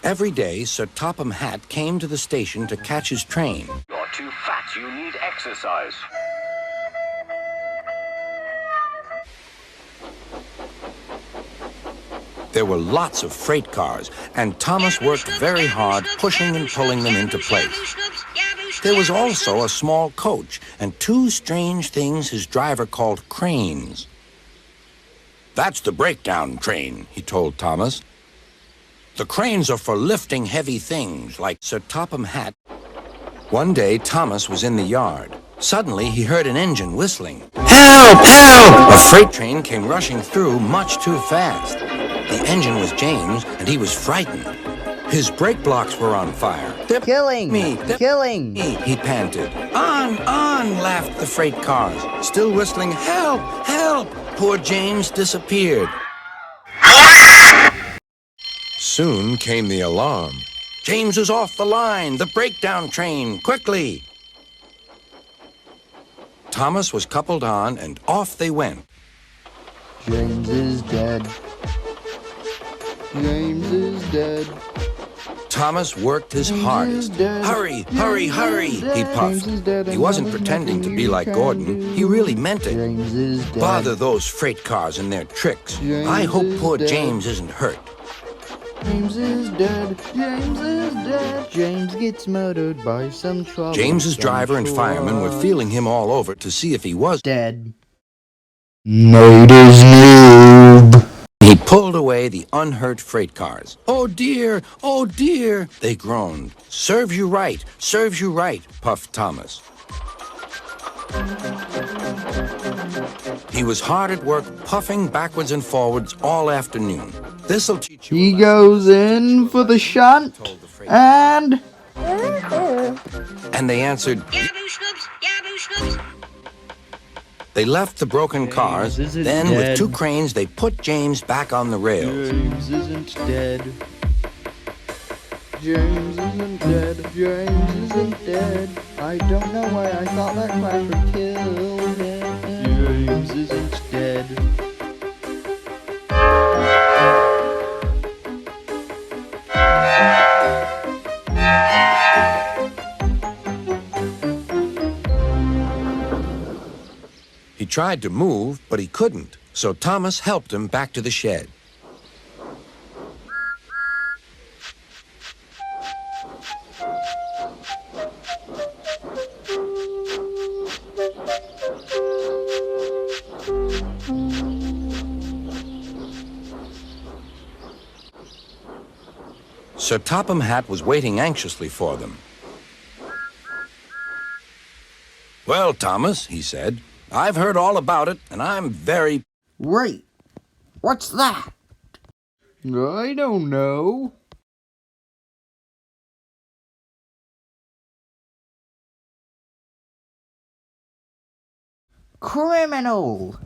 Every day, Sir Topham Hatt came to the station to catch his train. You're too fat. You need exercise. There were lots of freight cars, and Thomas worked very hard pushing and pulling them into place. There was also a small coach and two strange things his driver called cranes. "That's the breakdown train," he told Thomas. "The cranes are for lifting heavy things like Sir Topham Hatt." One day, Thomas was in the yard. Suddenly, he heard an engine whistling. "Help! Help!" A freight train came rushing through much too fast. The engine was James, and he was frightened. His brake blocks were on fire. "They're Killing me! Killing me!" he panted. On, laughed the freight cars, still whistling, "Help! Help!" Poor James disappeared. Soon came the alarm. "James is off the line! The breakdown train! Quickly!" Thomas was coupled on, and off they went. James is dead. James is dead. Thomas worked his hardest. "Hurry, hurry, hurry," he puffed. He wasn't pretending to be like Gordon. He really meant it. James is dead. Bother those freight cars and their tricks. I hope poor James isn't hurt. James is dead. James is dead. James gets murdered by some trouble. James's driver and firemen were feeling him all over to see if he was dead. Natives noob. He pulled away the unhurt freight cars. "Oh dear, they groaned. "Serves you right, puffed Thomas. He was hard at work, puffing backwards and forwards all afternoon. "This'll teach you." He goes in for the shunt, and they answered. Yaboo Snoops, Yaboo Snoops. They left the broken cars. Then, with dead. two cranes, they put James back on the rails. James isn't dead. James isn't dead. James isn't dead. I don't know why I thought that crash would kill him. James isn't dead. He tried to move, but he couldn't, so Thomas helped him back to the shed. Sir Topham Hatt was waiting anxiously for them. "Well, Thomas," he said, "I've heard all about it, and I'm very..." Wait, what's that? I don't know. Criminal!